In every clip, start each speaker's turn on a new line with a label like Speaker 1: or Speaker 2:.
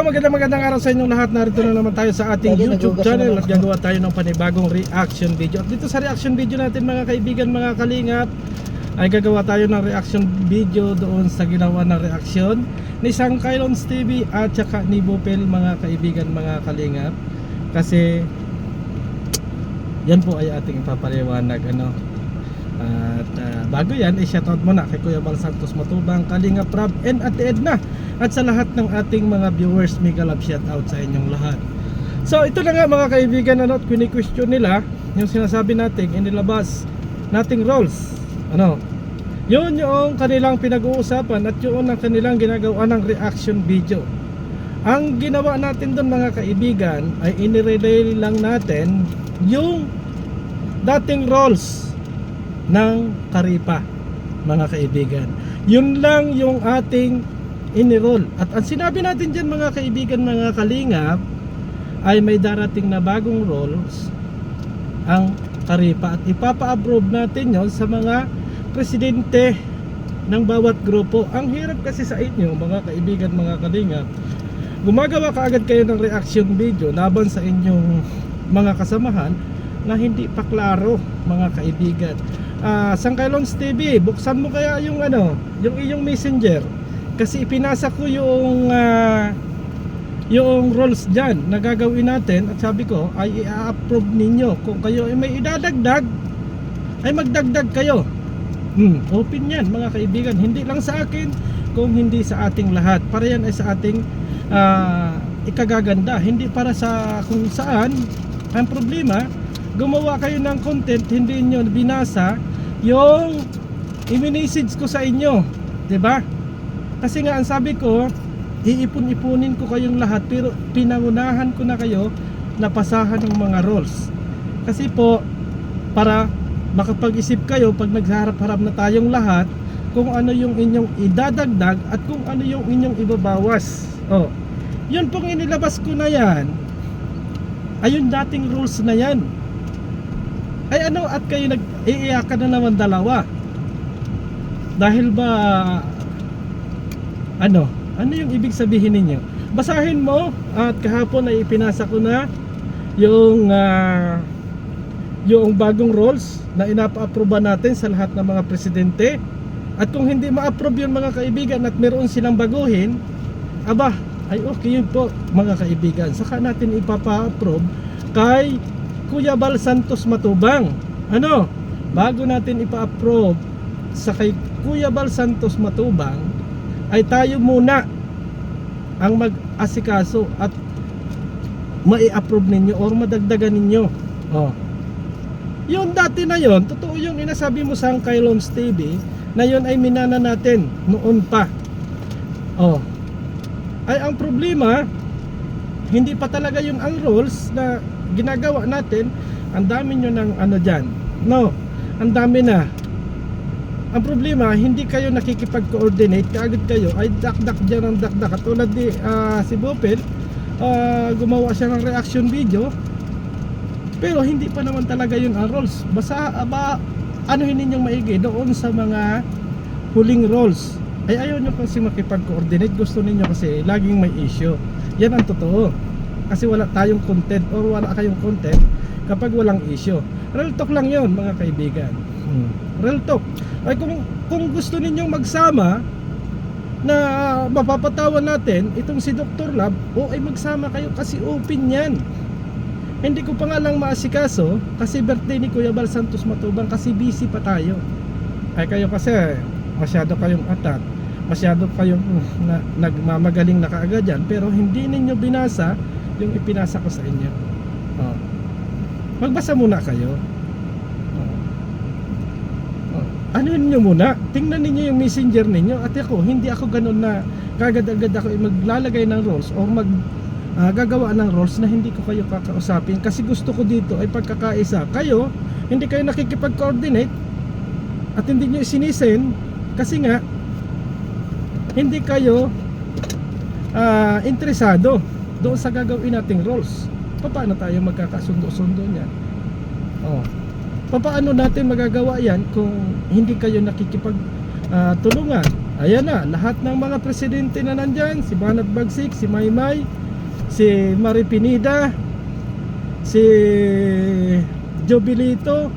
Speaker 1: magandang araw sa inyong lahat. Narito na naman tayo sa ating YouTube channel at gagawa tayo ng panibagong reaction video. At dito sa reaction video natin mga kaibigan, mga kalingap, ay gagawa tayo ng reaction video doon sa ginawa ng reaction ni Sang Kylons TV at saka ni Bupel, mga kaibigan, mga kalingap. Kasi yan po ay ating ipapaliwanag At bago yan, i-shoutout muna kay Kuya Bal Santos Matubang, Kalinga Prab, and Ate Edna, at sa lahat ng ating mga viewers. Mega love shoutout sa inyong lahat. So ito na nga mga kaibigan, at kini-question nila yung sinasabi nating inilabas nating roles. Yun yung kanilang pinag-uusapan at yun ang kanilang ginagawa ng reaction video. Ang ginawa natin doon mga kaibigan ay inirelay lang natin yung dating roles ng Karipa, mga kaibigan. Yun lang yung ating inirol. At ang sinabi natin dyan mga kaibigan, mga kalingap, ay may darating na bagong roles ang Karipa at ipapa-approve natin yon sa mga presidente ng bawat grupo. Ang hirap kasi sa inyo mga kaibigan, mga kalingap, gumagawa kaagad kayo ng reaction video laban sa inyong mga kasamahan na hindi pa klaro, mga kaibigan. Sang Kylons TV, buksan mo kaya yung yung iyong messenger, kasi ipinasa ko yung roles dyan na gagawin natin at sabi ko ay i-approve ninyo. Kung kayo ay may idadagdag, ay magdagdag kayo. Open yan mga kaibigan, hindi lang sa akin, kung hindi sa ating lahat. Para yan ay sa ating ikagaganda, hindi para sa kung saan. Ang problema, gumawa kayo ng content, hindi nyo binasa yung i-message ko sa inyo, 'di ba? Kasi nga ang sabi ko, iipon-ipunin ko kayong lahat, pero pinangunahan ko na kayo na pasahan ng mga roles. Kasi po, para makapag-isip kayo pag nagharap-harap na tayong lahat, kung ano yung inyong idadagdag at kung ano yung inyong ibabawas. Yun pong inilabas ko na yan, ayun dating rules na yan. Ay at kayo nag-iiyakan na naman dalawa. Dahil ba ano yung ibig sabihin ninyo? Basahin mo, at kahapon ay ipinasa ko na yung bagong rules na inapa-approve natin sa lahat ng mga presidente. At kung hindi ma-approve yun mga kaibigan at meron silang baguhin, ay okay yun po mga kaibigan. Saka natin ipapa-approve kay Kuya Bal Santos Matubang. Bago natin ipa-approve sa kay Kuya Bal Santos Matubang, ay tayo muna ang mag-asikaso at mai-approve ninyo or madagdagan ninyo. Yung dati na yon, totoo yung inasabi mo sa Kylons TV, na yon ay minana natin noon pa. Ay ang problema, hindi pa talaga yun ang rules na ginagawa natin. Ang dami nyo ng dyan. Ang dami na. Ang problema, hindi kayo nakikipag-coordinate. Kaagad kayo ay dakdak dyan ang dakdak. Katulad ni si Bopel, gumawa siya ng reaction video, pero hindi pa naman talaga yun ang roles. Basta anuhin ninyong maigi doon sa mga huling roles. Ay ayaw nyo kasi makipag-coordinate. Gusto ninyo kasi laging may issue. Yan ang totoo. Kasi wala tayong content or wala kayong content kapag walang issue. Real talk lang yon mga kaibigan. Real talk. Ay kung gusto ninyong magsama na mapapatawan natin itong si Dr. Lab, ay magsama kayo kasi open yan. Hindi ko pa nga lang maasikaso kasi birthday ni Kuya Bal Santos Matubang, kasi busy pa tayo. Ay kayo kasi masyado kayong atat, masyado kayong nagmamagaling na kaagad yan, pero hindi ninyo binasa yung ipinasa ko sa inyo. Magbasa muna kayo. Anuhin nyo muna, tingnan ninyo yung messenger ninyo. At hindi ako ganun na kagad-agad ako maglalagay ng roles or gagawa ng roles na hindi ko kayo kakausapin. Kasi gusto ko dito ay pagkakaisa kayo, hindi kayo nakikipag-coordinate at hindi nyo isinisend, kasi nga hindi kayo interesado doon sa gagawin nating roles. Paano tayo magkakasundo-sundo niyan? Paano natin magagawa yan kung hindi kayo nakikipag tulungan Ayan na, lahat ng mga presidente na nandyan, si Banat Bagsik, si Maymay, si Mari Pineda, si Jobilito,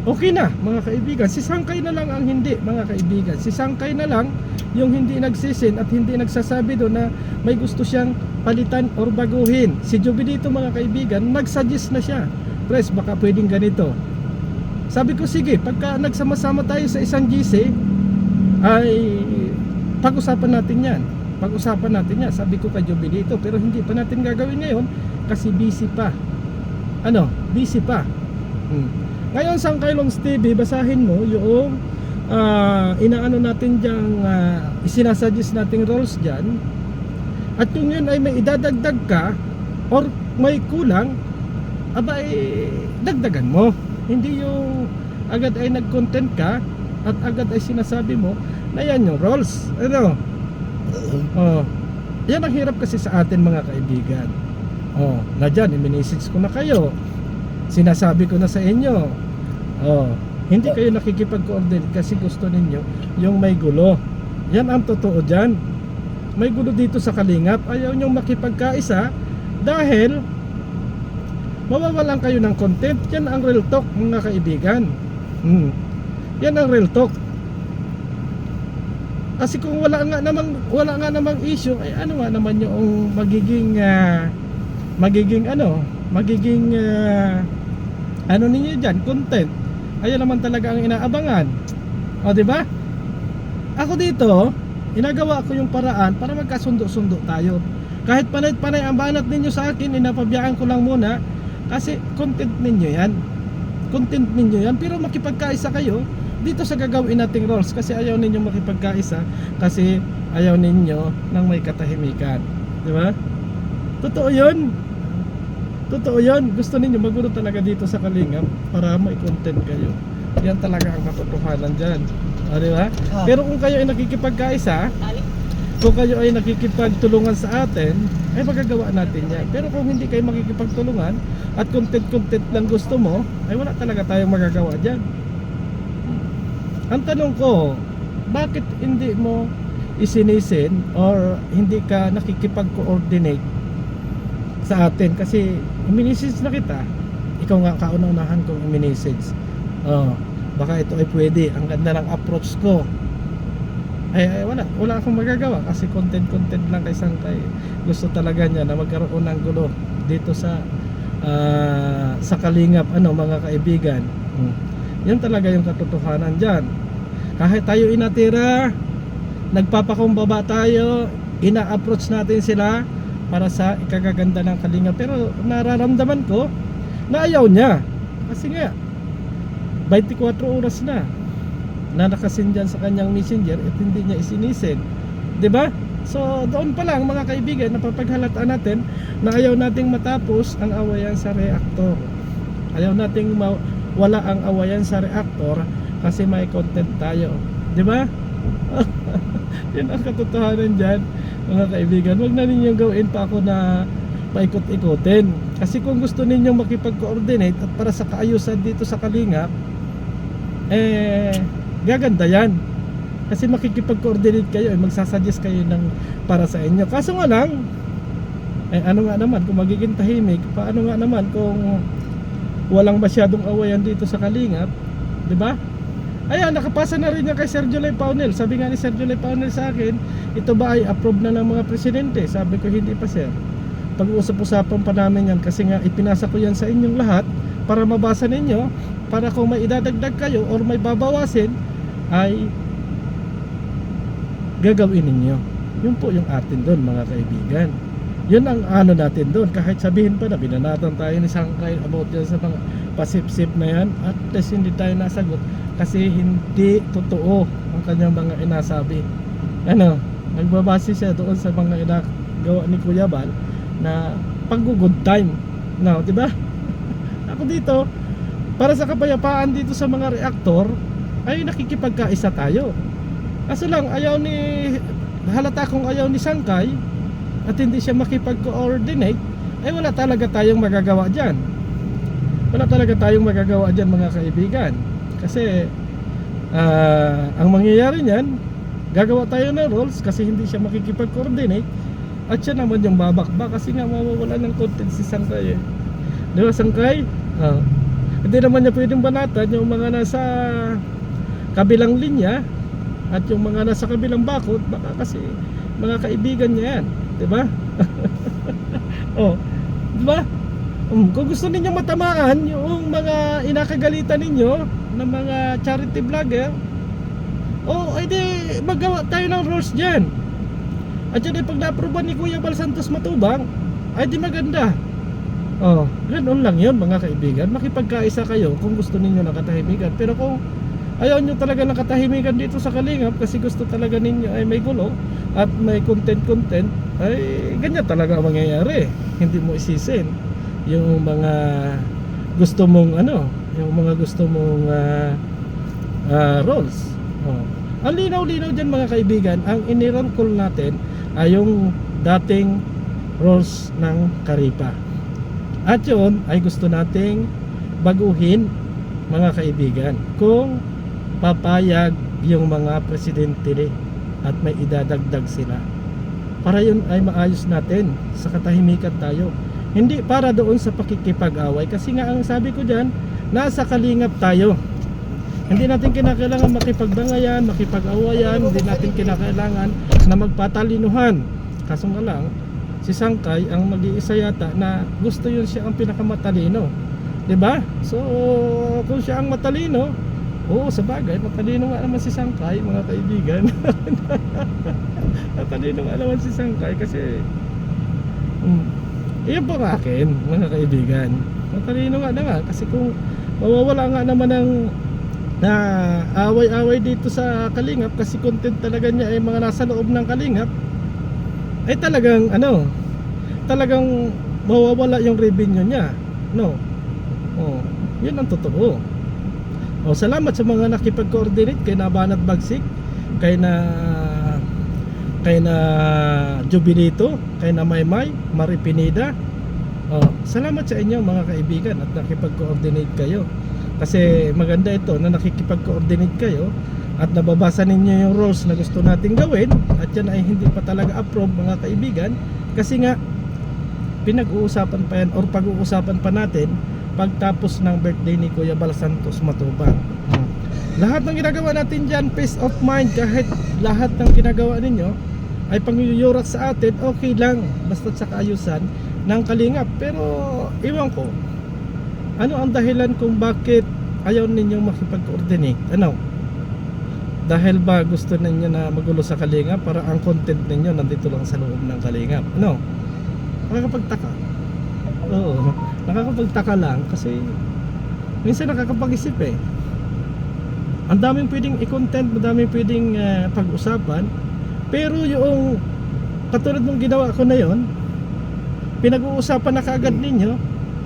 Speaker 1: okay na mga kaibigan. Si Sangkay na lang ang hindi mga kaibigan. Si Sangkay na lang yung hindi nagsisin at hindi nagsasabi doon na may gusto siyang palitan or baguhin. Si Jobilito mga kaibigan, nagsuggest na siya, Pres, baka pwedeng ganito. Sabi ko sige, pagka nagsama-sama tayo sa isang GC ay pag-usapan natin yan. Pag-usapan natin yan, sabi ko kay Jobilito. Pero hindi pa natin gagawin ngayon kasi busy pa. Busy pa. Ngayon Sangkay Longs TV, basahin mo yung inaano natin diyang isinasuggest nating roles dyan. At kung yun ay may idadagdag ka or may kulang, abay dagdagan mo. Hindi yung agad ay nag-content ka at agad ay sinasabi mo na yan yung roles. Yan ang hirap kasi sa atin mga kaibigan. Na dyan, i-message ko na kayo, sinasabi ko na sa inyo, hindi kayo nakikipag-coordinate kasi gusto ninyo yung may gulo. Yan ang totoo dyan. May gulo dito sa Kalingap. Ayaw nyo makipagkaisa dahil mawawalan kayo ng content. Yan ang real talk mga kaibigan. Yan ang real talk. Kasi kung wala nga namang issue, ay ano nga naman yung magiging ano ninyo dyan, content. Ayun naman talaga ang inaabangan. O diba? Ako dito, inagawa ko yung paraan para magkasundo-sundo tayo. Kahit panay-panay ang banat ninyo sa akin, inapabiyaan ko lang muna kasi content ninyo yan. Content ninyo yan, pero makipagkaisa kayo dito sa gagawin nating roles kasi ayaw ninyo makipagkaisa kasi ayaw ninyo ng may katahimikan. Diba? Totoo yun. Totoo yun. Gusto ninyo magulo talaga dito sa Kalingap para may content kayo. Yan talaga ang katotohanan dyan. Diba? Pero kung kayo ay nakikipagkaisa, kung kayo ay nakikipagtulungan sa atin, ay magagawa natin yan. Pero kung hindi kayo makikipagtulungan at content lang gusto mo, ay wala talaga tayong magagawa dyan. Ang tanong ko, bakit hindi mo isinisin or hindi ka nakikipag-coordinate sa atin? Kasi i-message na kita, ikaw nga kauna-unahan kong i-message. Baka ito ay pwede, ang ganda ng approach ko. Ay wala akong magagawa kasi content lang kay Sangkay. Gusto talaga niya na magkaroon ng gulo dito sa Kalingap mga kaibigan. Yan talaga yung katotohanan dyan. Kahit tayo inatira, nagpapakumbaba tayo, ina-approach natin sila para sa ikagaganda ng Kalingap. Pero nararamdaman ko na ayaw niya. Kasi nga 24 oras na nakasin dyan sa kanyang messenger at hindi niya isinisin. Diba? So doon pa lang mga kaibigan, napapaghalataan natin na ayaw nating matapos ang awayan sa reactor. Ayaw nating wala ang awayan sa reactor kasi may content tayo. Diba? Yan ang katotohanan dyan mga kaibigan. Huwag na ninyong gawin pa ako na paikot-ikotin. Kasi kung gusto ninyong makipag-coordinate at para sa kaayusan dito sa Kalingap, gaganda yan. Kasi makikipag-coordinate kayo, magsasuggest kayo ng para sa inyo. Kaso nga lang, ano nga naman kung magiging tahimik, paano nga naman kung walang masyadong awayan dito sa Kalingap, di ba? Ayan, nakapasa na rin yan kay Sir July Paunel. Sabi nga ni Sir July Paunel sa akin, ito ba ay approve na ng mga presidente? Sabi ko, hindi pa sir. Pag-uusap-usapan pa namin yan kasi nga ipinasa ko yan sa inyong lahat para mabasa ninyo, para kung may idadagdag kayo or may babawasin ay gagawin ninyo. Yun po yung atin doon mga kaibigan. Yun ang ano natin doon. Kahit sabihin pa na binanatan tayo ni Sangkay about dyan sa mga pasip-sip na yan, at least hindi tayo nasagot kasi hindi totoo ang kanyang mga inasabi. Nagbabase siya doon sa mga inagawa ni Kuya Bal na pag-good time. Diba? Ako dito, para sa kapayapaan dito sa mga reactor, ay nakikipagkaisa tayo. Kaso lang, halata kung ayaw ni Sangkay at hindi siya makipag-coordinate, ay wala talaga tayong magagawa dyan. Wala talaga tayong magagawa dyan mga kaibigan. Kasi ang mangyayari niyan, gagawa tayo ng rules kasi hindi siya makikipag-coordinate, at siya naman yung babakbak kasi nga mawawala ng content si Sangkay eh. Di ba Sangkay? Hindi naman niya pwedeng banatan yung mga nasa kabilang linya at yung mga nasa kabilang bakod, baka kasi mga kaibigan niya yan, di ba? Di ba? Kung gusto ninyo matamaan yung mga inakagalitan ninyo ng mga charity vlogger, edi magawa tayo ng rules dyan. At yan ay pag na-approvean ni Kuya Bal Santos Matubang, ay di maganda. Ganoon lang yun mga kaibigan. Makipagkaisa kayo kung gusto ninyo ng katahimikan. Pero kung ayaw nyo talaga ng katahimikan dito sa Kalingap, kasi gusto talaga ninyo ay may gulo at may content, ay ganyan talaga ang mangyayari. Hindi mo isisin yung mga gusto mong yung mga gusto mong roles. Ang linaw-linaw dyan mga kaibigan. Ang iniron call natin ay yung dating roles ng Karipa. At yun ay gusto nating baguhin mga kaibigan, kung papayag yung mga presidente at may idadagdag sila, para yun ay maayos natin sa katahimikan tayo, hindi para doon sa pakikipag-away. Kasi nga ang sabi ko dyan, nasa Kalingap tayo. Hindi natin kinakailangan makipagbangayan, makipag-awayan. Hindi natin kinakailangan na magpatalinuhan. Kaso nga lang, si Sangkay ang mag-iisa yata na gusto yun siya ang pinakamatalino, diba? So kung siya ang matalino, sa bagay matalino nga naman si Sangkay mga kaibigan. Matalino nga naman si Sangkay kasi iyon po ang akin mga kaibigan. Matalino nga naman kasi kung mawawala nga naman ng na away-away dito sa Kalingap, kasi content talaga niya ay mga nasa loob ng Kalingap, ay talagang talagang mawawala yung revenue niya, yun ang totoo. Salamat sa mga nakipag-coordinate kay Nabanat Bagsik, kay na Jubilito, kay na Maymay Maripinida. Salamat sa inyo mga kaibigan at nakipag-coordinate kayo. Kasi maganda ito na nakikipag-coordinate kayo at nababasa ninyo yung rules na gusto nating gawin, at yan ay hindi pa talaga approve mga kaibigan, kasi nga pinag-uusapan pa yan or pag-uusapan pa natin pagtapos ng birthday ni Kuya Bal Santos Matubang. Lahat ng ginagawa natin dyan, peace of mind. Kahit lahat ng ginagawa ninyo ay pangyuyurak sa atin, okay lang, basta sa kaayusan ng Kalingap. Pero iwan ko, ano ang dahilan kung bakit ayaw ninyo makipag-coordinate? Dahil ba gusto ninyo na magulo sa Kalingap para ang content ninyo nandito lang sa loob ng Kalingap? Nakakapagtaka. Nakakapagtaka lang kasi minsan nakakapag-isip ang daming pwedeng i-content, madaming pwedeng pag-usapan, pero yung katulad ng ginawa ko na yon, pinag-uusapan na kaagad ninyo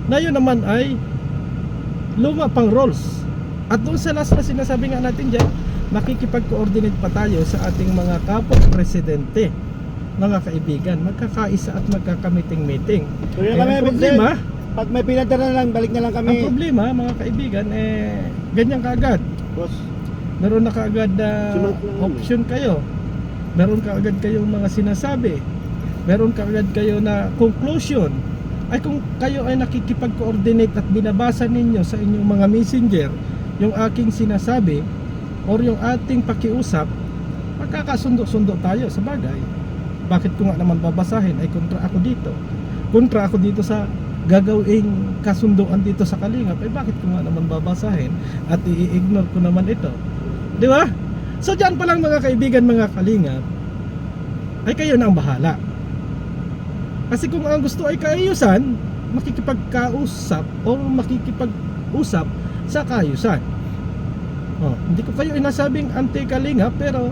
Speaker 1: na yun naman ay luma pang roles. At doon sa last na sinasabi nga natin dyan, makikipag-coordinate pa tayo sa ating mga kapwa-presidente, mga kaibigan, magkakaisa at magkakamiting-meeting. Ang problema,
Speaker 2: pag may pinadala na lang, balik na lang kami.
Speaker 1: ang problema mga kaibigan, ganyan kaagad.
Speaker 2: Boss,
Speaker 1: Meron na kaagad option kayo. Meron kaagad kayong mga sinasabi. Meron kaagad kayo na conclusion. Ay kung kayo ay nakikipag-coordinate at binabasa ninyo sa inyong mga messenger yung aking sinasabi or yung ating pakiusap, magkakasundo-sundo tayo sa bagay. Bakit ko nga naman babasahin? Ay kontra ako dito. Kontra ako dito sa gagawing kasunduan dito sa Kalingap. Ay bakit ko nga naman babasahin at i-ignore ko naman ito? Di ba? So dyan pa lang mga kaibigan, mga Kalingap, ay kayo na ang bahala. Kasi kung ang gusto ay kaayusan, makikipagkausap o makikipag-usap sa kaayusan. Hindi ko kayo inasabing anti-Kalingap, pero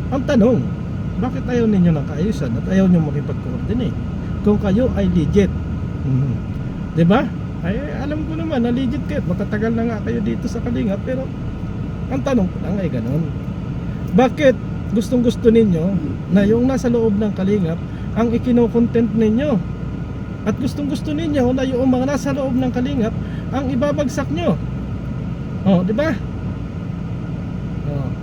Speaker 1: ang tanong, bakit ayaw ninyo ng kaayusan at ayaw nyo makipag-coordinate kung kayo ay legit? Diba? Ay alam ko naman na legit kayo, matatagal na nga kayo dito sa Kalingap, pero ang tanong ko lang ay ganon. Bakit gustong gusto ninyo na yung nasa loob ng Kalingap ang ikino-content ninyo, at gustong gusto ninyo na yung mga nasa loob ng Kalingap ang ibabagsak nyo? Diba?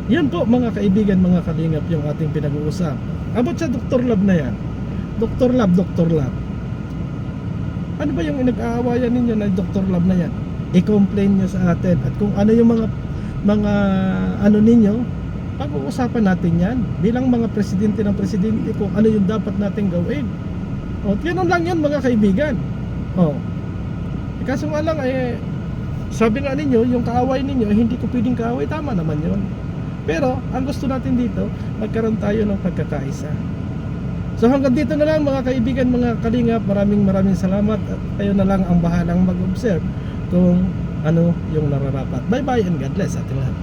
Speaker 1: Yan po mga kaibigan, mga kalingap, yung ating pinag-uusap. Abot sa Dr. Love na yan. Dr. Love, Dr. Love. Ano ba yung inag-aawayan ninyo na Dr. Love na yan? I-complain nyo sa atin. At kung ano yung mga ano ninyo, pag-uusapan natin yan. Bilang mga presidente ng presidente, kung ano yung dapat natin gawin. O, ganun lang yan mga kaibigan. O, kaso nga lang, sabi nga ninyo, yung kaaway ninyo, hindi ko pwedeng kaaway, tama naman yun. Pero, ang gusto natin dito, magkaroon tayo ng pagkakaisa. So hanggang dito na lang mga kaibigan, mga kalingap, maraming salamat at kayo na lang ang bahalang mag-observe kung ano yung nararapat. Bye bye and God bless ating lahat.